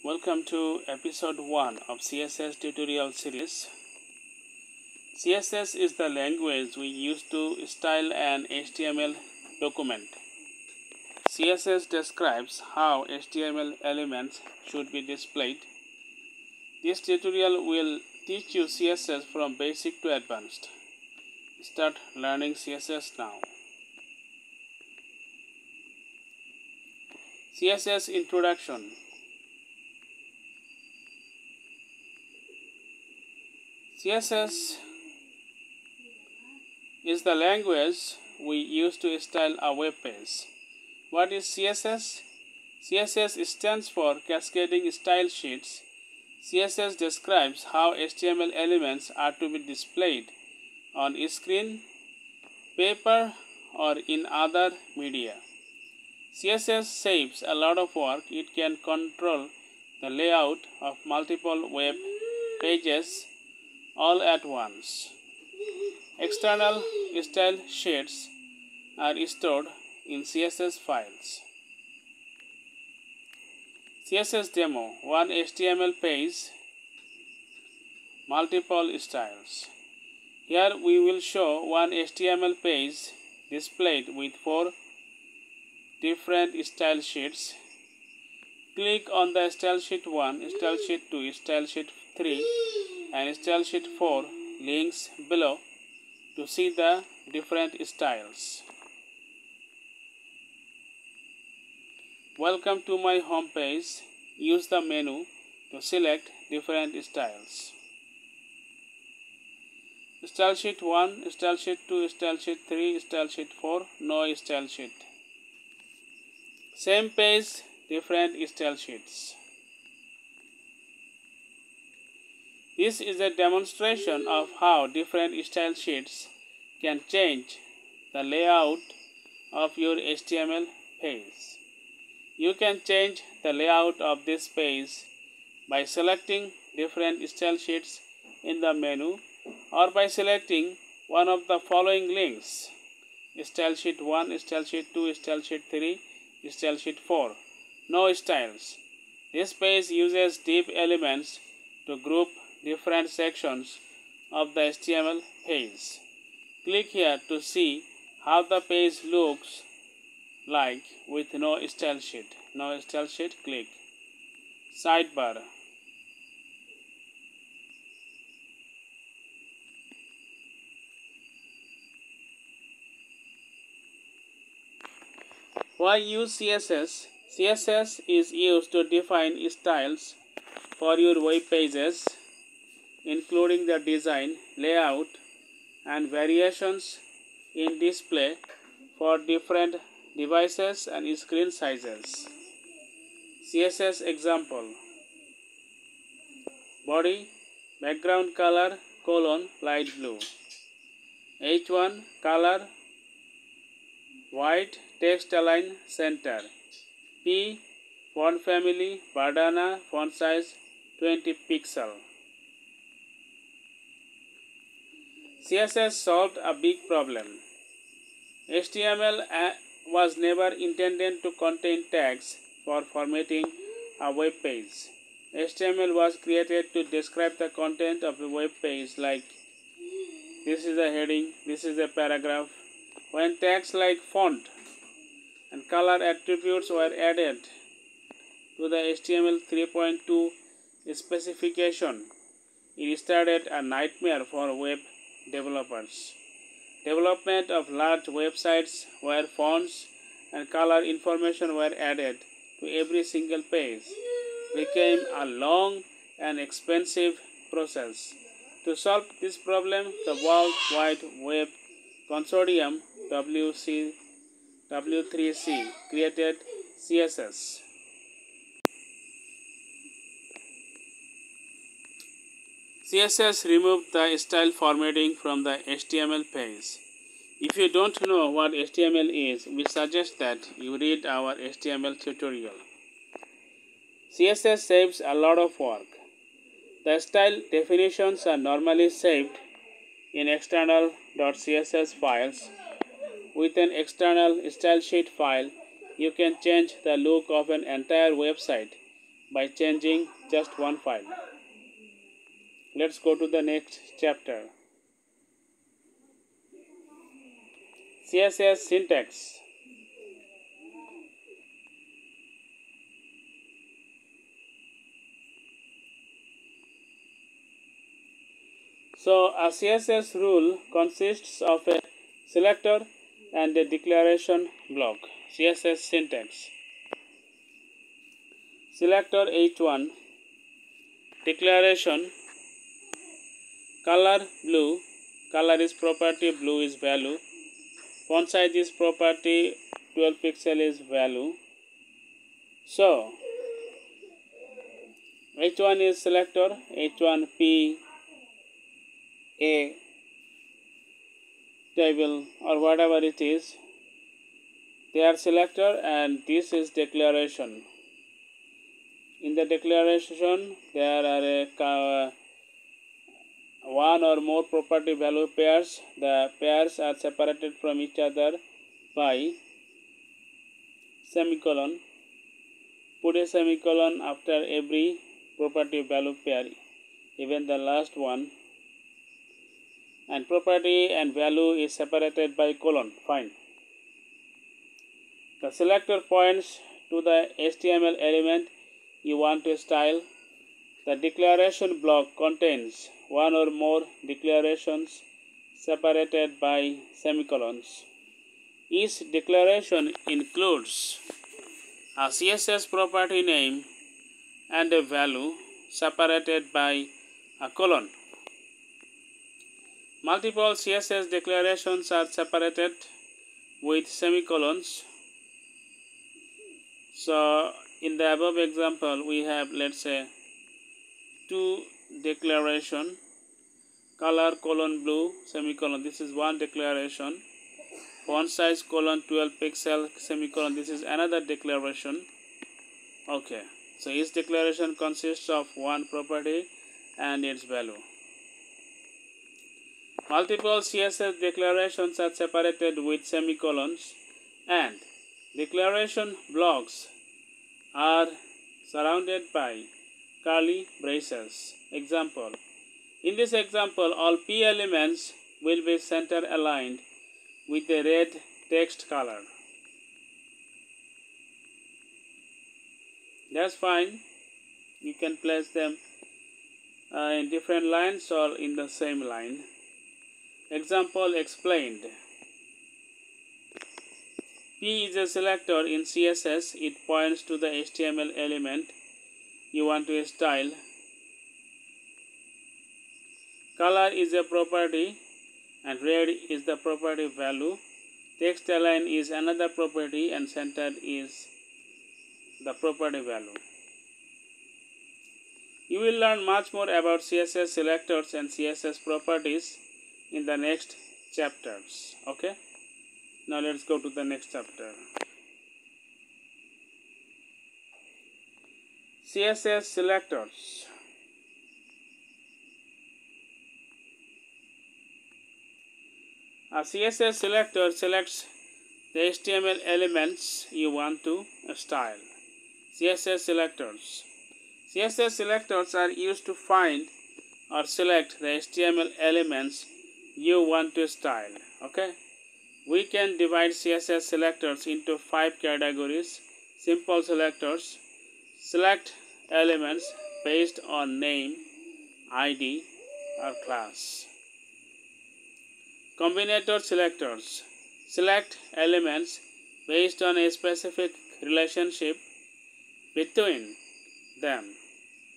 Welcome to episode 1 of CSS tutorial series. CSS is the language we use to style an HTML document. CSS describes how HTML elements should be displayed. This tutorial will teach you CSS from basic to advanced. Start learning CSS now. CSS Introduction. CSS is the language we use to style a web page. What is CSS? CSS stands for Cascading Style Sheets. CSS describes how HTML elements are to be displayed on screen, paper, or in other media. CSS saves a lot of work. It can control the layout of multiple web pages all at once. External style sheets are stored in CSS files. CSS demo: one HTML page, multiple styles. Here we will show one HTML page displayed with 4 different style sheets. Click on the style sheet 1, style sheet 2, style sheet 3 and style sheet 4 links below to see the different styles. Welcome to my home page. Use the menu to select different styles. Style sheet 1, style sheet 2, style sheet 3, style sheet 4, no style sheet. Same page, different style sheets. This is a demonstration of how different style sheets can change the layout of your HTML page. You can change the layout of this page by selecting different style sheets in the menu or by selecting one of the following links: style sheet 1, style sheet 2, style sheet 3, style sheet 4. No styles. This page uses div elements to group different sections of the HTML page. Click here to see how the page looks like with no style sheet. No style sheet, click. Sidebar. Why use CSS? CSS is used to define styles for your web pages, including the design, layout, and variations in display for different devices and screen sizes. CSS example: body, background color, light blue. H1 color, white, text align center. P font family, Bandana, font size 20 pixel. CSS solved a big problem. HTML was never intended to contain tags for formatting a web page. HTML was created to describe the content of a web page, like this is a heading, this is a paragraph. When tags like font and color attributes were added to the HTML 3.2 specification, it started a nightmare for web developers. Development of large websites where fonts and color information were added to every single page became a long and expensive process. To solve this problem, the World Wide Web Consortium W3C created CSS. CSS removed the style formatting from the HTML page. If you don't know what HTML is, we suggest that you read our HTML tutorial. CSS saves a lot of work. The style definitions are normally saved in external .css files. With an external style sheet file, you can change the look of an entire website by changing just one file. Let's go to the next chapter. CSS syntax. So a CSS rule consists of a selector and a declaration block. CSS syntax. Selector H1, declaration, color blue, color is property, blue is value, font size is property, 12 pixel is value. So H1 is selector, H1P A table or whatever it is, they are selector, and this is declaration. In the declaration there are one or more property value pairs. The pairs are separated from each other by semicolon. Put a semicolon after every property value pair, even the last one, and property and value is separated by colon. Fine. The selector points to the HTML element you want to style. The declaration block contains one or more declarations separated by semicolons. Each declaration includes a CSS property name and a value separated by a colon. Multiple CSS declarations are separated with semicolons. So in the above example we have, let's say, two declaration, color colon blue semicolon, this is one declaration, font size colon 12 pixel semicolon, this is another declaration. Okay, so each declaration consists of one property and its value. Multiple CSS declarations are separated with semicolons, and declaration blocks are surrounded by curly braces. Example. In this example, all P elements will be center aligned with a red text color. That's fine. You can place them in different lines or in the same line. Example explained. P is a selector in CSS. It points to the HTML element you want to style. Color is a property and red is the property value. Text align is another property and centered is the property value. You will learn much more about CSS selectors and CSS properties in the next chapters. Okay? Now let's go to the next chapter. CSS selectors. A CSS selector selects the HTML elements you want to style. CSS selectors. CSS selectors are used to find or select the HTML elements you want to style. Okay? We can divide CSS selectors into 5 categories. Simple selectors select elements based on name, ID, or class. Combinator selectors select elements based on a specific relationship between them.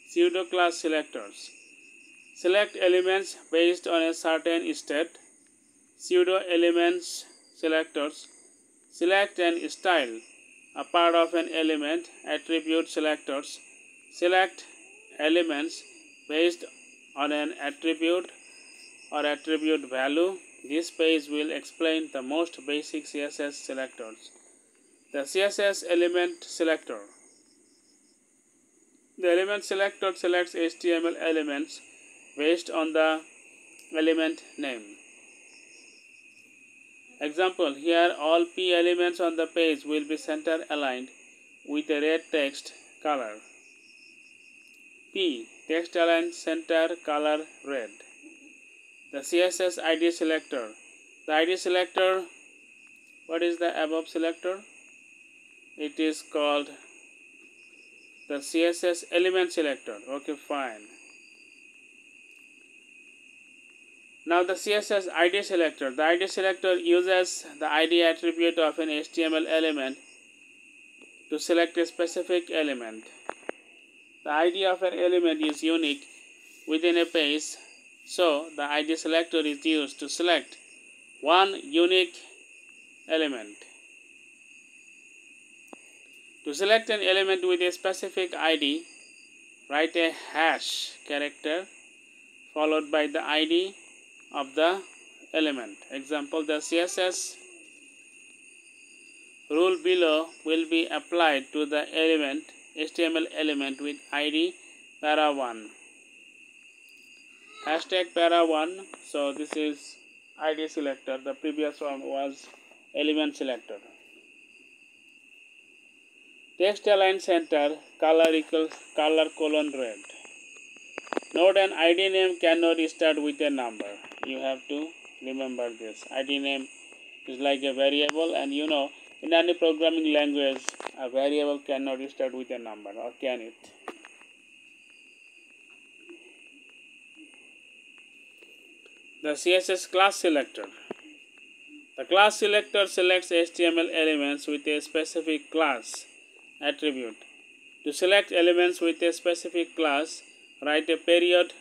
Pseudo class selectors select elements based on a certain state. Pseudo elements selectors select and style a part of an element. Attribute selectors select elements based on an attribute or attribute value. This page will explain the most basic CSS selectors. The CSS element selector. The element selector selects HTML elements based on the element name. Example, here all P elements on the page will be center aligned with a red text color. P. Text align center color red. The CSS ID selector. The ID selector, what is the above selector? It is called the CSS element selector. Okay, fine. Now the CSS ID selector. The ID selector uses the ID attribute of an HTML element to select a specific element. The ID of an element is unique within a page, so the ID selector is used to select one unique element. To select an element with a specific ID, write a hash character followed by the ID of the element. Example, the CSS rule below will be applied to the element HTML element with ID para1. Hashtag para1. So this is ID selector. The previous one was element selector. Text align center color equals color colon red. Note an ID name cannot start with a number. You have to remember this. ID name is like a variable, and you know, in any programming language, a variable cannot start with a number, or can it? The CSS class selector. The class selector selects HTML elements with a specific class attribute. To select elements with a specific class, write a period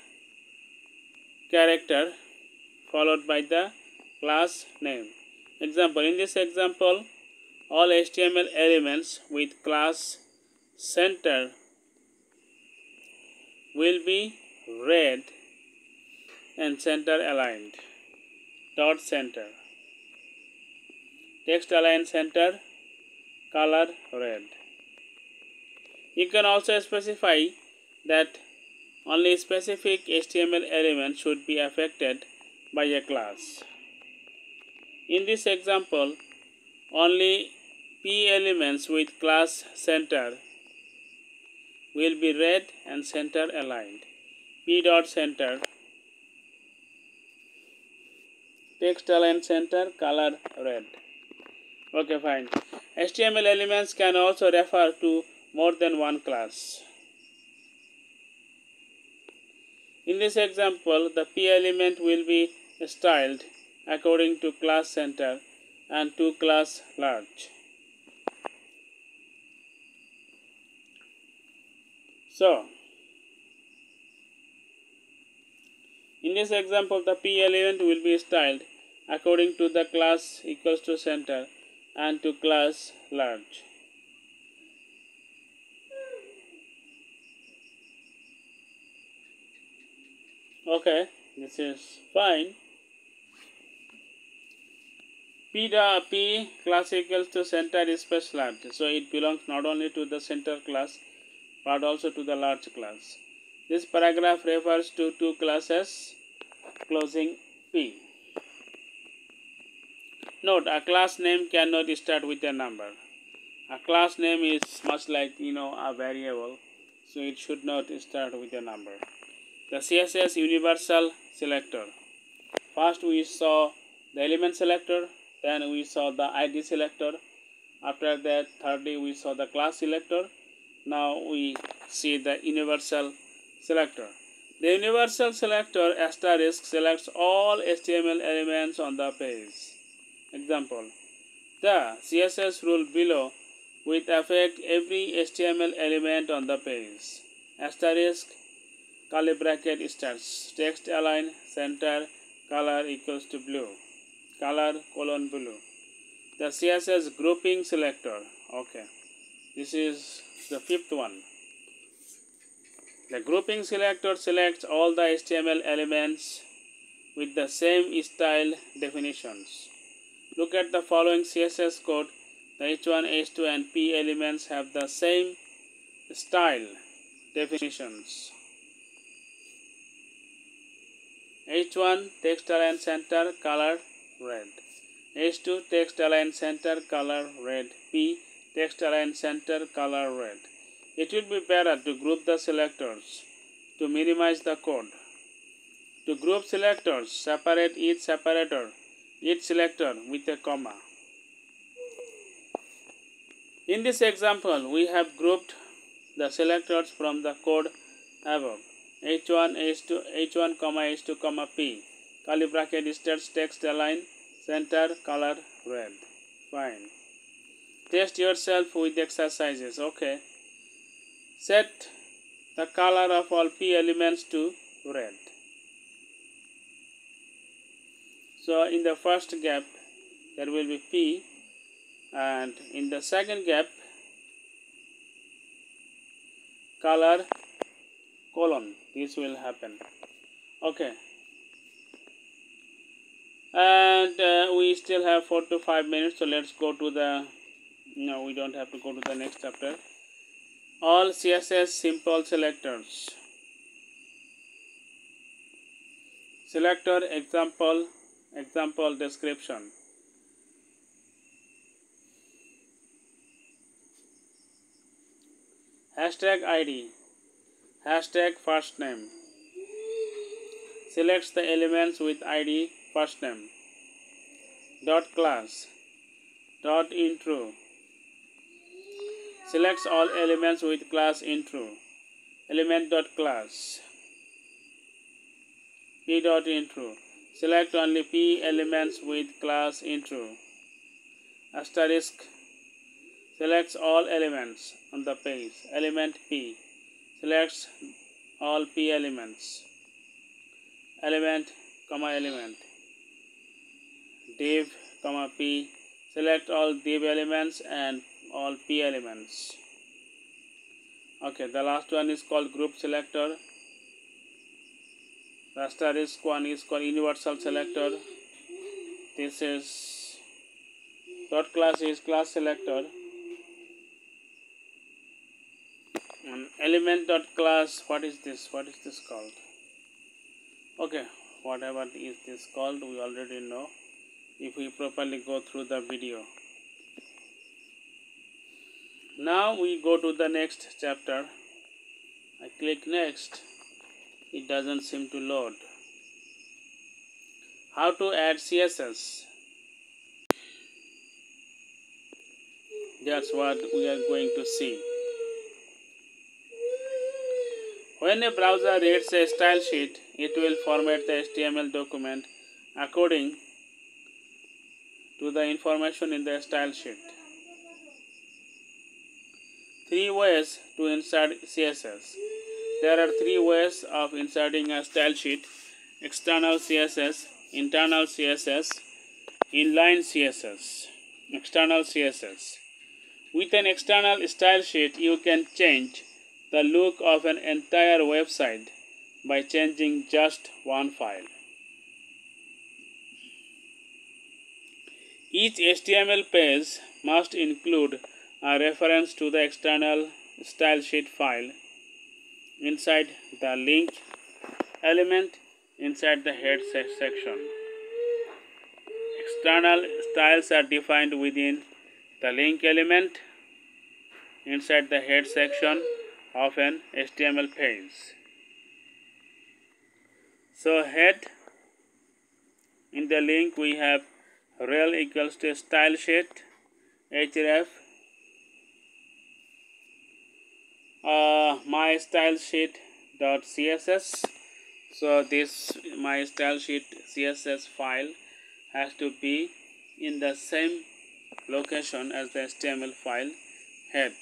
character followed by the class name. Example, in this example, all HTML elements with class center will be red and center aligned. Dot center. Text align center color red. You can also specify that only specific HTML elements should be affected by a class. In this example, only P elements with class center will be red and center aligned. P dot center, text align center, color red. Okay, fine. HTML elements can also refer to more than one class. In this example, the P element will be styled according to class center and to class large. So, in this example, the P element will be styled according to the class equals to center and to class large. Okay, this is fine. P class equals to center is special large, so it belongs not only to the center class but also to the large class. This paragraph refers to two classes closing P. Note, a class name cannot start with a number. A class name is much like, a variable, so it should not start with a number. The CSS universal selector. First we saw the element selector, then we saw the ID selector. After that, thirdly, we saw the class selector. Now we see the universal selector. The universal selector asterisk selects all HTML elements on the page. Example, the CSS rule below will affect every HTML element on the page. Asterisk, curly bracket starts, text align center color equals to blue, color colon blue. The CSS grouping selector. Okay, this is the fifth one. The grouping selector selects all the HTML elements with the same style definitions. Look at the following CSS code. The H1, H2 and P elements have the same style definitions. H1 text align center color red. H2 text align center color red. P text align center color red. It will be better to group the selectors to minimize the code. To group selectors, separate each selector with a comma. In this example, we have grouped the selectors from the code above. H1, H1, H2, P. Curly bracket starts text align, center, color, red. Fine. Test yourself with exercises. Okay. Set the color of all P elements to red. So in the first gap, there will be P, and in the second gap, color colon. This will happen. Okay. And we still have 4 to 5 minutes, so let's go to the, no, we don't have to go to the next chapter. All CSS simple selectors. Selector example description. Hashtag ID, hashtag first name. Selects the elements with ID first name. Dot class, dot intro. Selects all elements with class intro. Element dot class. P dot intro. Select only P elements with class intro. Asterisk. Selects all elements on the page. Element P. Selects all P elements. Element, element. Div, P. Select all div elements and all P elements. Okay, the last one is called group selector. The asterisk one is called universal selector. This is dot class is class selector. And element dot class, what is this? What is this called? Okay, whatever is this called, we already know if we properly go through the video. Now we go to the next chapter. I click next. It doesn't seem to load. How to add CSS. That's what we are going to see. When a browser reads a style sheet, it will format the HTML document according to the information in the style sheet. 3 ways to insert CSS. There are 3 ways of inserting a style sheet: external CSS, internal CSS, inline CSS. External CSS. With an external style sheet, you can change the look of an entire website by changing just one file. Each HTML page must include a reference to the external style sheet file inside the link element inside the head section. External styles are defined within the link element inside the head section of an HTML page. So head, in the link we have rel equals to style sheet, href, my style sheet dot css. So this my style sheet CSS file has to be in the same location as the HTML file head.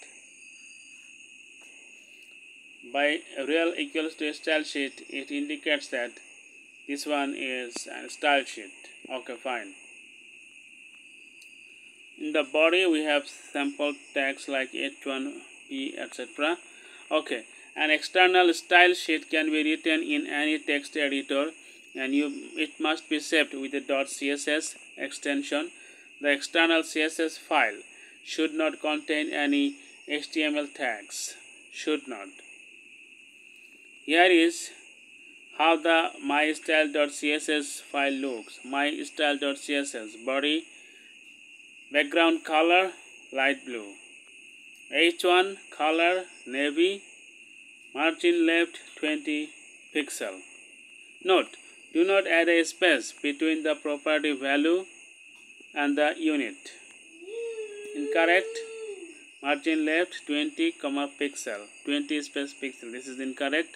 By rel equals to style sheet, it indicates that this one is a style sheet. Okay, fine. In the body we have sample tags like H1P, etc. Okay, an external style sheet can be written in any text editor, and it must be saved with the .css extension. The external CSS file should not contain any HTML tags. Should not. Here is how the mystyle.css file looks. Mystyle.css body, background color light blue, h1 color navy, Margin left 20 pixel. Note, do not add a space between the property value and the unit. Incorrect. Margin left 20 pixel. 20 space pixel. This is incorrect.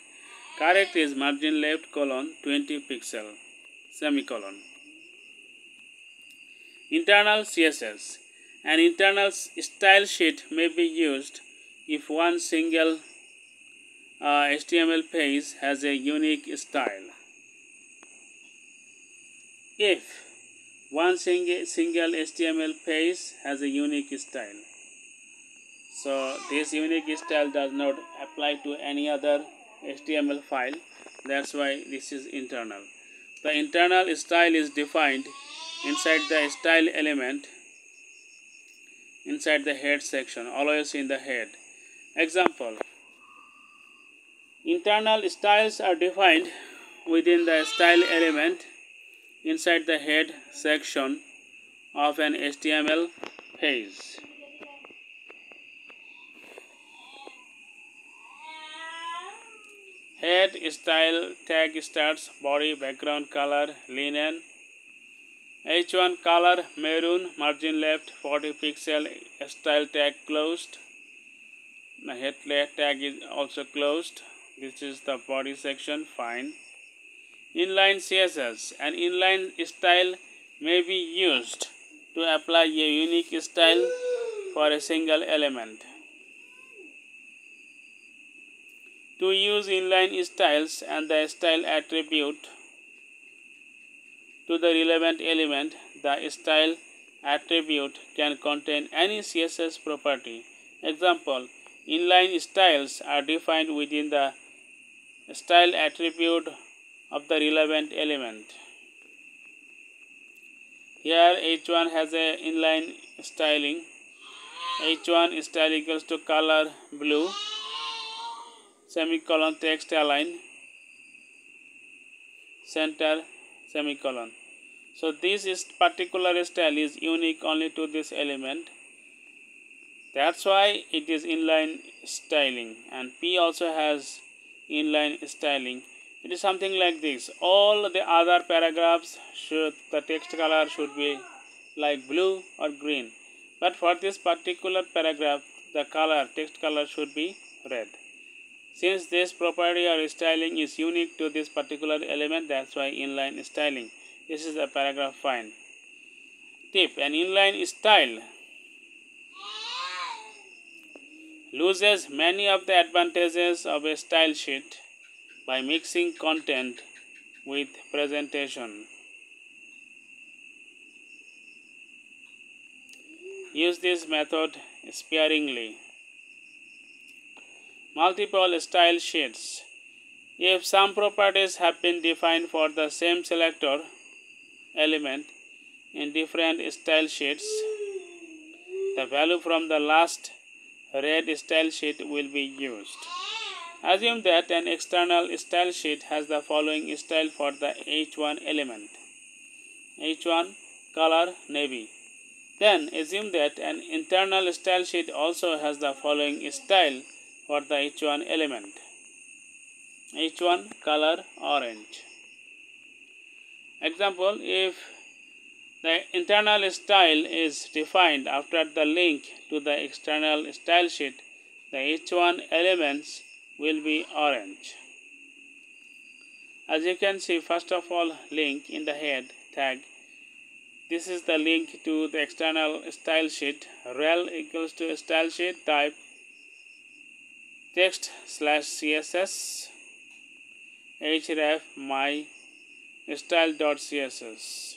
Correct is margin left colon 20 pixel semicolon. Internal CSS. An internal style sheet may be used if one single HTML page has a unique style. If one single HTML page has a unique style. So this unique style does not apply to any other HTML file. That's why this is internal. The internal style is defined inside the style element inside the head section, always in the head. Example: internal styles are defined within the style element inside the head section of an HTML page. Head style tag starts body background color linen. H1 color maroon, margin left 40 pixel, style tag closed. The head tag is also closed. This is the body section, fine. Inline CSS. An inline style may be used to apply a unique style for a single element. To use inline styles and the style attribute to the relevant element, the style attribute can contain any CSS property. Example: inline styles are defined within the style attribute of the relevant element. Here H1 has a inline styling. H1 style equals to color blue, semicolon, text align, center, semicolon. So this particular style is unique only to this element. That's why it is inline styling. And P also has inline styling. It is something like this. All the other paragraphs the text color should be like blue or green. But for this particular paragraph, the text color should be red. Since this property or styling is unique to this particular element, that's why inline styling. This is the paragraph, fine. Tip: an inline style loses many of the advantages of a style sheet by mixing content with presentation. Use this method sparingly. Multiple style sheets. If some properties have been defined for the same selector element in different style sheets, the value from the last read style sheet will be used. Assume that an external style sheet has the following style for the H1 element. H1 color navy. Then assume that an internal style sheet also has the following style for the H1 element. H1 color orange. Example: if the internal style is defined after the link to the external style sheet, the H1 elements will be orange. As you can see, first of all, link in the head tag. This is the link to the external style sheet. rel equals to style sheet type text/css href my style.css.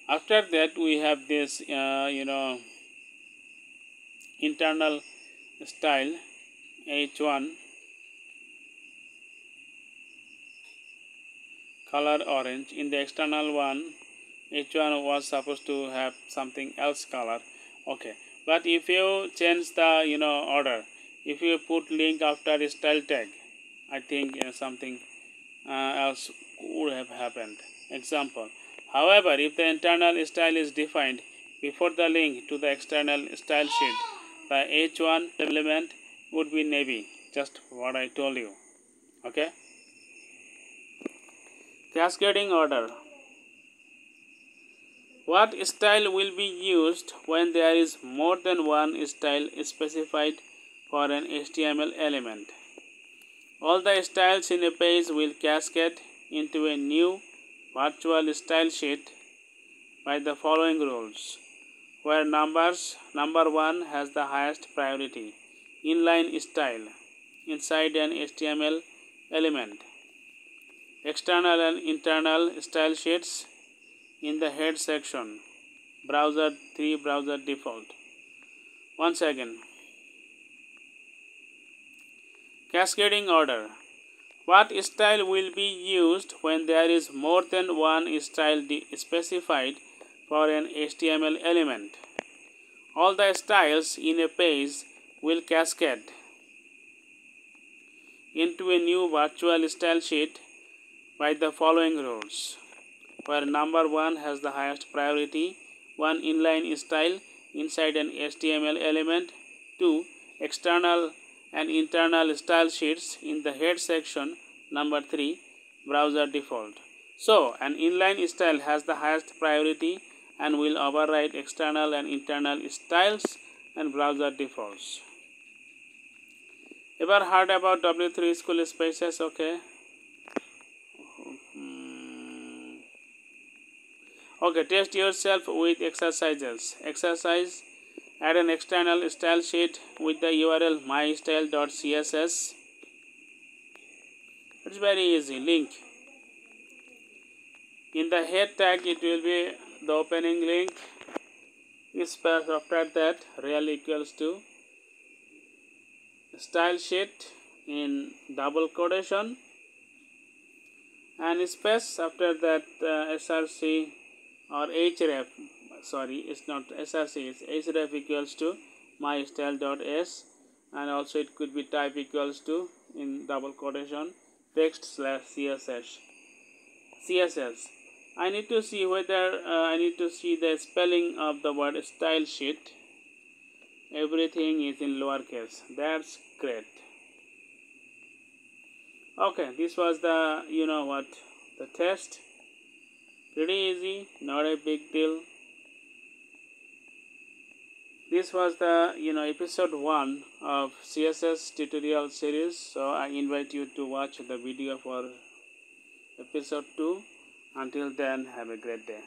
After that, we have this internal style H1 color orange. In the external one, H1 was supposed to have something else color. Okay, but if you change the order, if you put link after style tag, I think something else would have happened. Example: however, if the internal style is defined before the link to the external style sheet, the H1 element would be navy, just what I told you. Okay. Cascading order. What style will be used when there is more than one style specified for an HTML element? All the styles in a page will cascade into a new virtual style sheet by the following rules, where number 1 has the highest priority, inline style inside an HTML element, external and internal style sheets in the head section, browser 3 browser default. Once again, cascading order. What style will be used when there is more than one style specified for an HTML element? All the styles in a page will cascade into a new virtual style sheet by the following rules, where number 1 has the highest priority, 1 inline style inside an HTML element, 2 external and internal style sheets in the head section, number 3 browser default. So an inline style has the highest priority and will override external and internal styles and browser defaults. Ever heard about W3 school spaces? Okay. Okay, test yourself with exercises. Exercise: add an external style sheet with the URL mystyle.css. It's very easy. Link. In the head tag, it will be the opening link. Space after that, real equals to style sheet in double quotation, and space after that src or href. Sorry, it's not src, it's href equals to mystyle.s, and also it could be type equals to in double quotation text slash css. I need to see whether I need to see the spelling of the word style sheet. Everything is in lowercase. That's great. Okay, this was the the test. Pretty easy, not a big deal. This was the episode 1 of CSS tutorial series. So I invite you to watch the video for episode 2. Until then, have a great day.